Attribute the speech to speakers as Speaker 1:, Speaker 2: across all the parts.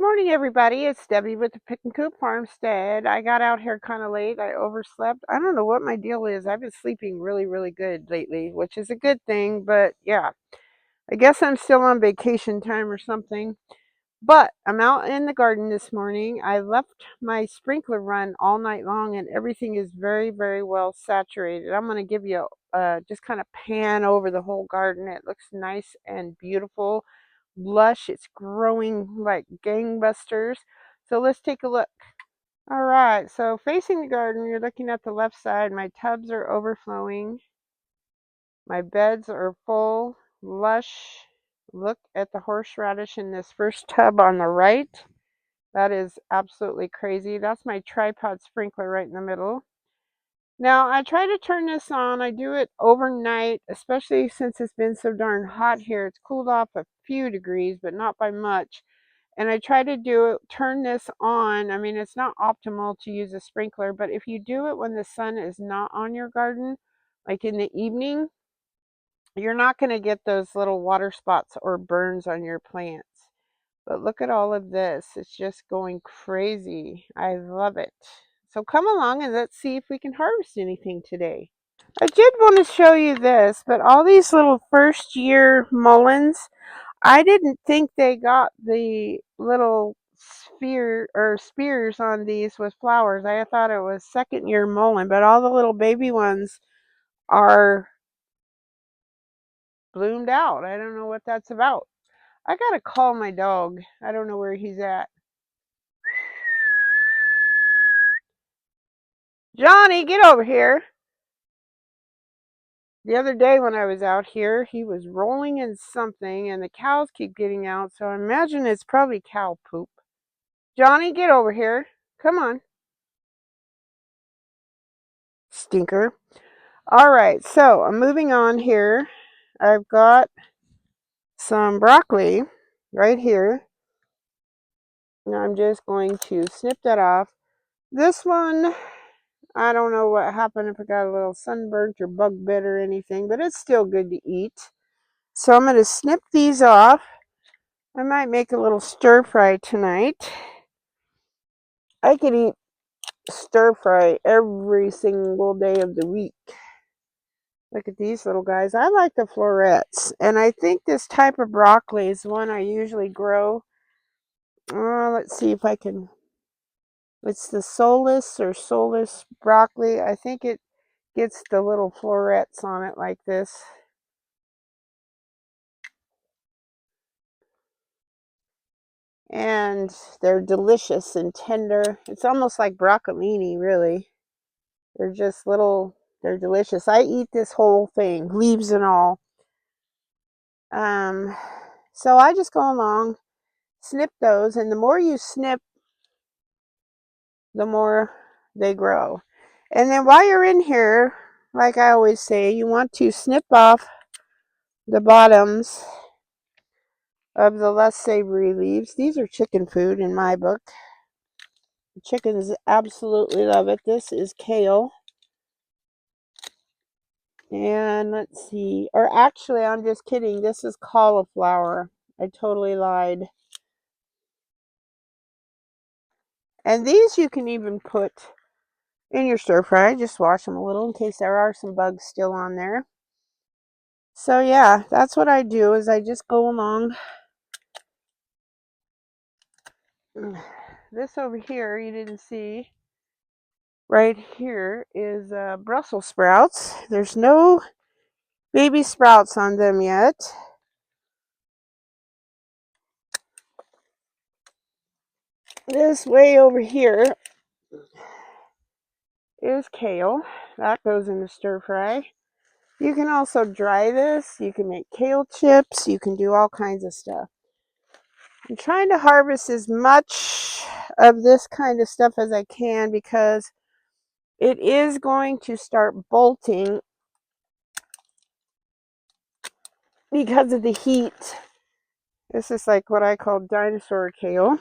Speaker 1: Morning, everybody. It's Debbie with the Pickin Coop Farmstead. I got out here kind of late. I overslept. I don't know what my deal is. I've been sleeping really, really good lately, which is a good thing. But yeah, I guess I'm still on vacation time or something. But I'm out in the garden this morning. I left my sprinkler run all night long, and everything is very, very well saturated. I'm going to give you just kind of pan over the whole garden. It looks nice and beautiful, lush. It's growing like gangbusters. So let's take a look. All right, so facing the garden, you're looking at the left side. My tubs are overflowing. My beds are full, lush. Look at the horseradish in this first tub on the right. That is absolutely crazy. That's my tripod sprinkler right in the middle. Now, I try to turn this on. I do it overnight, especially since it's been so darn hot here. It's cooled off a few degrees, but not by much. And I try to turn this on. I mean, it's not optimal to use a sprinkler, but if you do it when the sun is not on your garden, like in the evening, you're not going to get those little water spots or burns on your plants. But look at all of this. It's just going crazy. I love it. So come along and let's see if we can harvest anything today. I did want to show you this, but all these little first year mulleins, I didn't think they got the little sphere or spears on these with flowers. I thought it was second year mullein, but all the little baby ones are bloomed out. I don't know what that's about. I gotta call my dog. I don't know where he's at. Johnny, get over here. The other day when I was out here, he was rolling in something and the cows keep getting out, so I imagine it's probably cow poop. Johnny, get over here. Come on. Stinker. All right, so I'm moving on here. I've got some broccoli right here. Now I'm just going to snip that off. This one, I don't know what happened, if it got a little sunburnt or bug bit or anything, but it's still good to eat. So I'm going to snip these off. I might make a little stir fry tonight. I could eat stir fry every single day of the week. Look at these little guys. I like the florets, and I think this type of broccoli is one I usually grow. Let's see if I can. It's the soulless broccoli. I think it gets the little florets on it like this. And they're delicious and tender. It's almost like broccolini, really. They're just little, they're delicious. I eat this whole thing, leaves and all. So I just go along, snip those, and the more you snip, the more they grow. And then while you're in here, like I always say, you want to snip off the bottoms of the less savory leaves. These are chicken food in my book. Chickens absolutely love it. This is kale. And let's see, or actually, I'm just kidding. This is cauliflower. I totally lied. And these you can even put in your stir fry. Just wash them a little in case there are some bugs still on there. So yeah, that's what I do, is I just go along. This over here you didn't see. Right here is Brussels sprouts. There's no baby sprouts on them yet. This way over here is kale. That goes in the stir fry. You can also dry this. You can make kale chips. You can do all kinds of stuff. I'm trying to harvest as much of this kind of stuff as I can because it is going to start bolting because of the heat. This is like what I call dinosaur kale.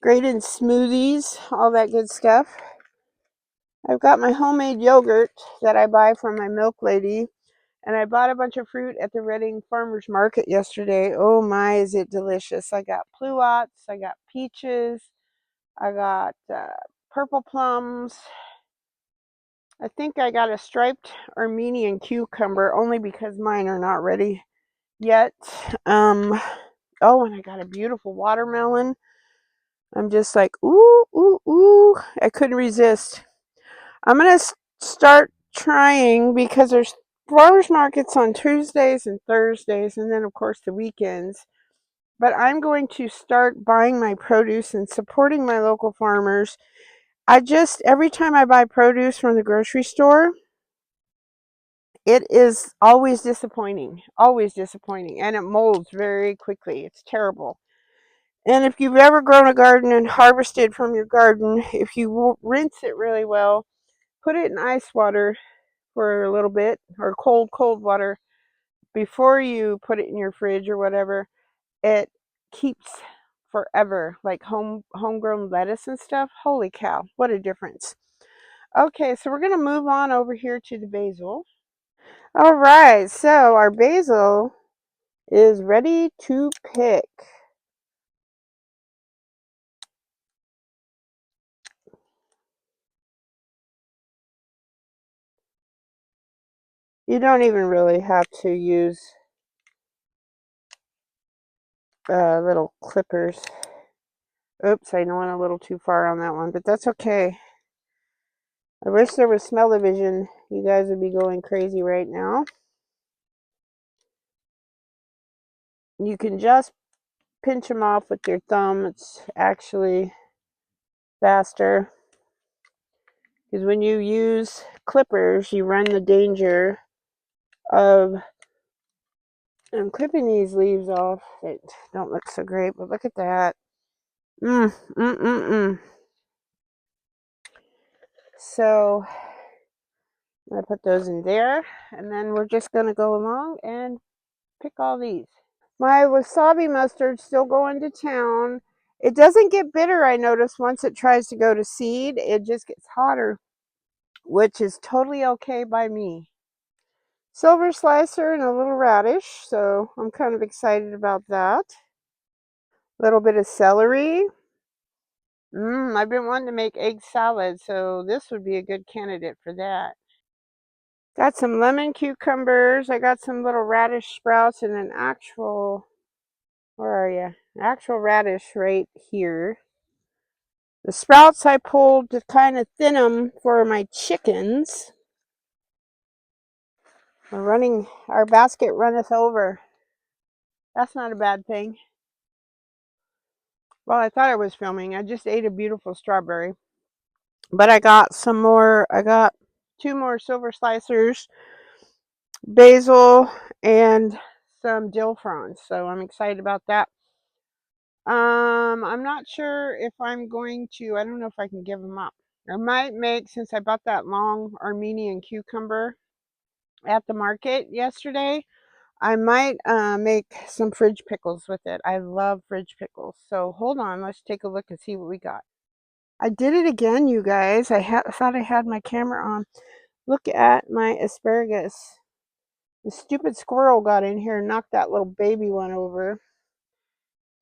Speaker 1: Great in smoothies, all that good stuff. I've got my homemade yogurt that I buy from my milk lady. And I bought a bunch of fruit at the Reading Farmers Market yesterday. Oh my, is it delicious. I got pluots, I got peaches, I got purple plums. I think I got a striped Armenian cucumber only because mine are not ready yet. Oh, and I got a beautiful watermelon. I'm just like, ooh, ooh, ooh. I couldn't resist. I'm going to start trying because there's farmers markets on Tuesdays and Thursdays, and then, of course, the weekends. But I'm going to start buying my produce and supporting my local farmers. Every time I buy produce from the grocery store, it is always disappointing, and it molds very quickly. It's terrible. And if you've ever grown a garden and harvested from your garden, if you rinse it really well, put it in ice water for a little bit, or cold water, before you put it in your fridge or whatever, it keeps forever, like homegrown lettuce and stuff. Holy cow, what a difference. Okay, so we're going to move on over here to the basil. All right, so our basil is ready to pick. You don't even really have to use little clippers. Oops, I went a little too far on that one, but that's okay. I wish there was smell-o-vision. You guys would be going crazy right now. You can just pinch them off with your thumb. It's actually faster. Because when you use clippers, you run the danger of clipping these leaves off. They don't look so great, but look at that. So I'm going to put those in there, and then we're just going to go along and pick all these. My wasabi mustard's still going to town. It doesn't get bitter, I notice, once it tries to go to seed. It just gets hotter, which is totally okay by me. Silver slicer and a little radish, so I'm kind of excited about that. A little bit of celery. I've been wanting to make egg salad, so this would be a good candidate for that. Got some lemon cucumbers. I got some little radish sprouts and an actual, where are you? An actual radish right here. The sprouts I pulled to kind of thin them for my chickens. Our basket runneth over. That's not a bad thing. Well, I thought I was filming. I just ate a beautiful strawberry. But I got some more. I got 2 more silver slicers, basil, and some dill fronds. So I'm excited about that. I'm not sure if I'm going to, I don't know if I can give them up. I might make, since I bought that long Armenian cucumber at the market yesterday, I might make some fridge pickles with it. I love fridge pickles. So hold on, let's take a look and see what we got. I did it again, you guys. I thought I had my camera on. Look at my asparagus. The stupid squirrel got in here and knocked that little baby one over.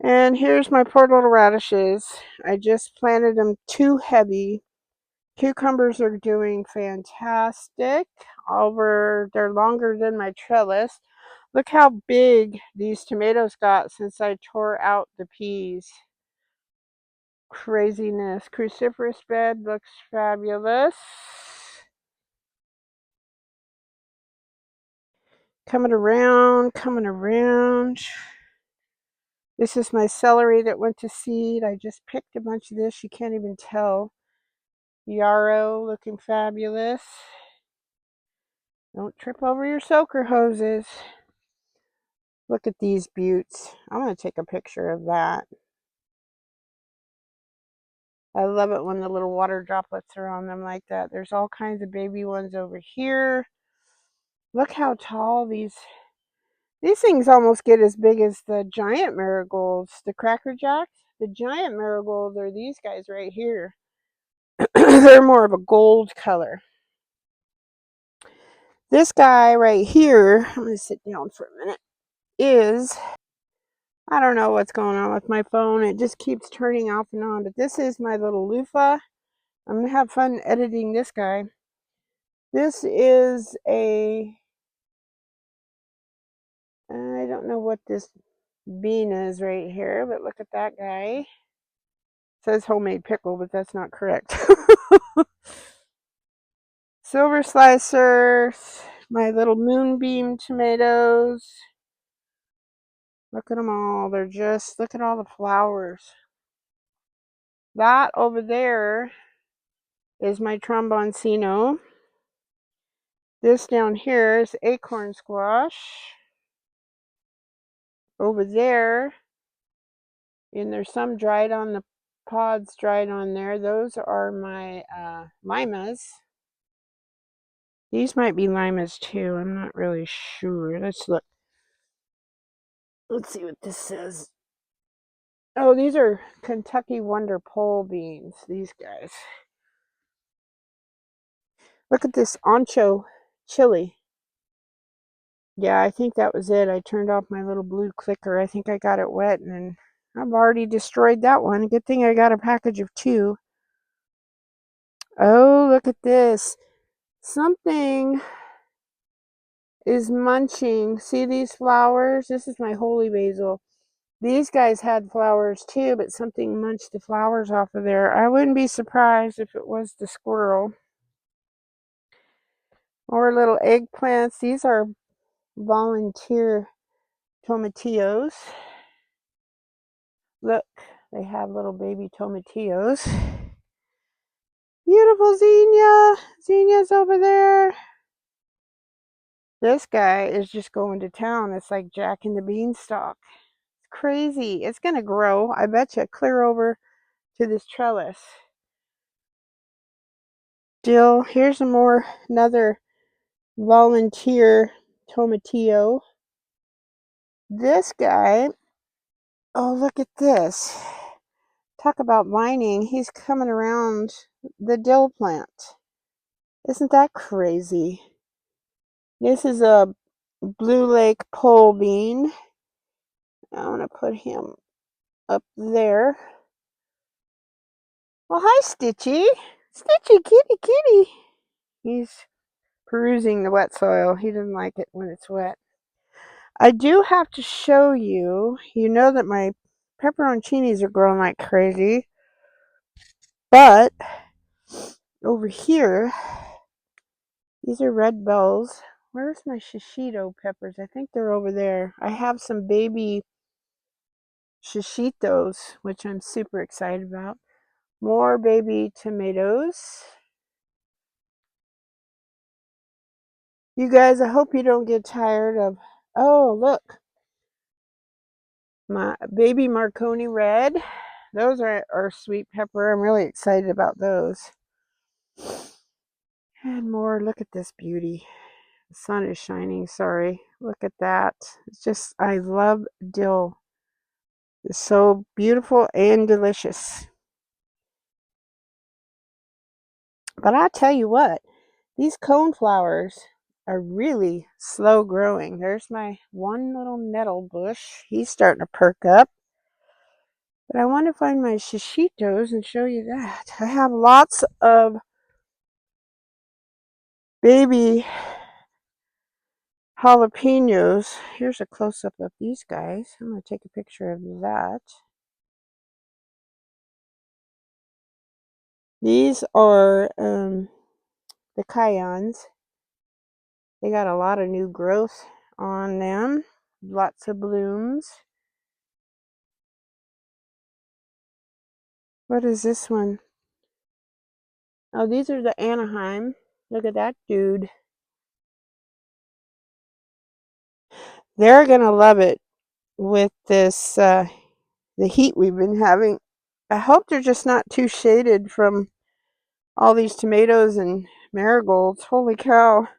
Speaker 1: And here's my poor little radishes. I just planted them too heavy. Cucumbers are doing fantastic. They're longer than my trellis. Look how big these tomatoes got since I tore out the peas. Craziness. Cruciferous bed looks fabulous. Coming around, coming around. This is my celery that went to seed. I just picked a bunch of this. You can't even tell. Yarrow looking fabulous. Don't trip over your soaker hoses. Look at these buttes. I'm going to take a picture of that. I love it when the little water droplets are on them like that. There's all kinds of baby ones over here. Look how tall these things almost get as big as the giant marigolds, the Cracker Jacks. The giant marigolds are these guys right here. They're more of a gold color. This guy right here, I'm going to sit down for a minute, is, I don't know what's going on with my phone. It just keeps turning off and on. But this is my little loofah. I'm going to have fun editing this guy. This is I don't know what this bean is right here, but look at that guy. It says homemade pickle, but that's not correct. Silver slicers, my little moonbeam tomatoes. Look at them all. They're just, look at all the flowers. That over there is my tromboncino. This down here is acorn squash. Over there, and there's some dried on the pods dried on there. Those are my limas. These might be limas too. I'm not really sure. Let's look. Let's see what this says. Oh, these are Kentucky Wonder Pole beans. These guys. Look at this ancho chili. Yeah, I think that was it. I turned off my little blue clicker. I think I got it wet and I've already destroyed that one. Good thing I got a package of 2. Oh, look at this. Something is munching. See these flowers? This is my holy basil. These guys had flowers too, but something munched the flowers off of there. I wouldn't be surprised if it was the squirrel. More little eggplants. These are volunteer tomatillos. Look, they have little baby tomatillos. Beautiful zinnia. Zinnia's over there. This guy is just going to town. It's like Jack and the Beanstalk. It's crazy. It's going to grow. I bet you clear over to this trellis. Dill. Here's another volunteer tomatillo. This guy, oh, look at this. Talk about vining. He's coming around the dill plant. Isn't that crazy? This is a Blue Lake pole bean. I want to put him up there. Well, hi, Stitchy. Stitchy, kitty. He's perusing the wet soil. He doesn't like it when it's wet. I do have to show you, you know that my pepperoncinis are growing like crazy, but over here, these are red bells. Where's my shishito peppers? I think they're over there. I have some baby shishitos, which I'm super excited about. More baby tomatoes. You guys, I hope you don't get tired of, oh, look, my baby Marconi red. Those are sweet pepper. I'm really excited about those. And more. Look at this beauty. The sun is shining. Sorry. Look at that. It's just, I love dill. It's so beautiful and delicious. But I tell you what, these coneflowers are really slow growing. There's my one little nettle bush. He's starting to perk up. But I want to find my shishitos and show you that. I have lots of baby jalapenos. Here's a close-up of these guys. I'm going to take a picture of that. These are the Cayennes. They got a lot of new growth on them. Lots of blooms. What is this one? Oh, these are the Anaheim. Look at that dude. They're going to love it with this, the heat we've been having. I hope they're just not too shaded from all these tomatoes and marigolds. Holy cow.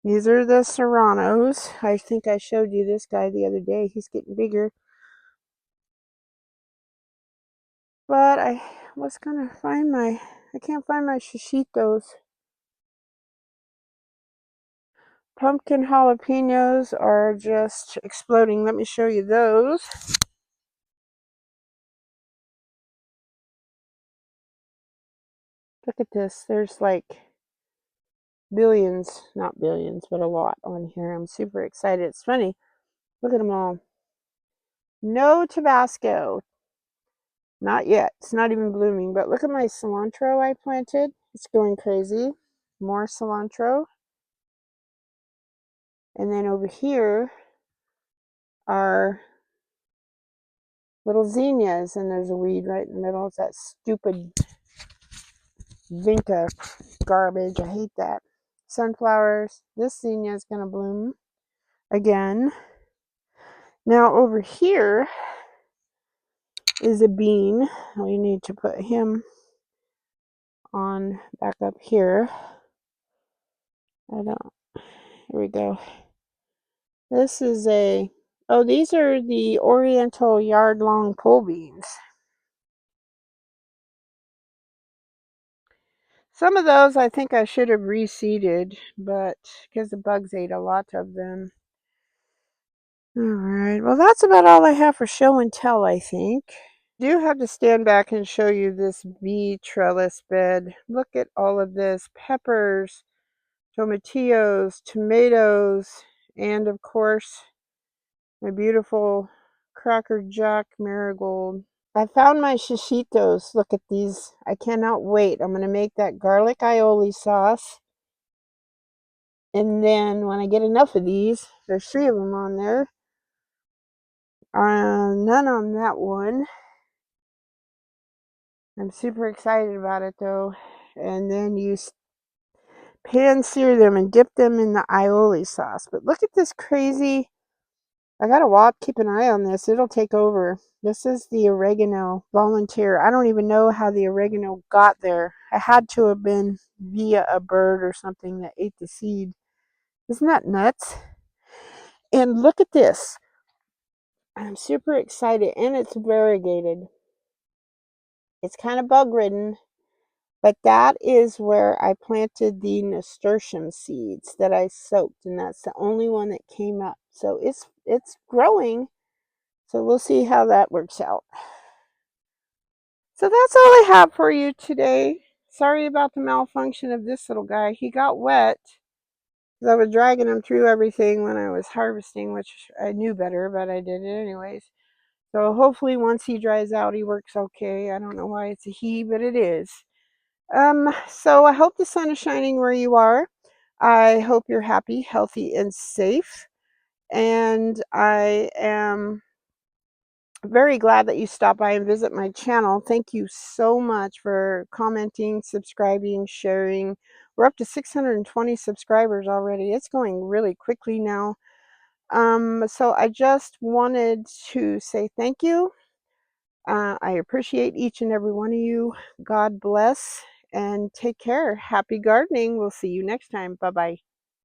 Speaker 1: These are the serranos. I think I showed you this guy the other day. He's getting bigger. But I was going to find I can't find my shishitos. pumpkin jalapenos are just exploding. Let me show you those. Look at this. There's like billions, not billions, but a lot on here. I'm super excited. It's funny. Look at them all. No Tabasco. Not yet. It's not even blooming. But look at my cilantro I planted. It's going crazy. More cilantro. And then over here are little zinnias. And there's a weed right in the middle. It's that stupid Vinca garbage. I hate that. Sunflowers. This zinnia is going to bloom again. Now over here is a bean. We need to put him on back up here. Here we go. This is these are the Oriental yard-long pole beans. Some of those I think I should have reseeded, but because the bugs ate a lot of them. Alright, well that's about all I have for show and tell, I think. I do have to stand back and show you this bee trellis bed. Look at all of this. Peppers, tomatillos, tomatoes, and of course my beautiful Cracker Jack marigold. I found my shishitos. Look at these. I cannot wait. I'm going to make that garlic aioli sauce. And then when I get enough of these, there's 3 of them on there. None on that one. I'm super excited about it though. And then you pan sear them and dip them in the aioli sauce. But look at this crazy. I gotta keep an eye on this. It'll take over. This is the oregano volunteer. I don't even know how the oregano got there. It had to have been via a bird or something that ate the seed. Isn't that nuts? And look at this. I'm super excited. And it's variegated. It's kind of bug ridden. But that is where I planted the nasturtium seeds that I soaked. And that's the only one that came up. So it's growing. So we'll see how that works out. So that's all I have for you today. Sorry about the malfunction of this little guy. He got wet because I was dragging him through everything when I was harvesting, which I knew better, but I did it anyways. So hopefully once he dries out, he works okay. I don't know why it's a he, but it is. So I hope the sun is shining where you are. I hope you're happy, healthy, and safe. And I am very glad that you stopped by and visit my channel. Thank you so much for commenting, subscribing, sharing. We're up to 620 subscribers already. It's going really quickly now. So I just wanted to say thank you. I appreciate each and every one of you. God bless and take care. Happy gardening. We'll see you next time. Bye-bye.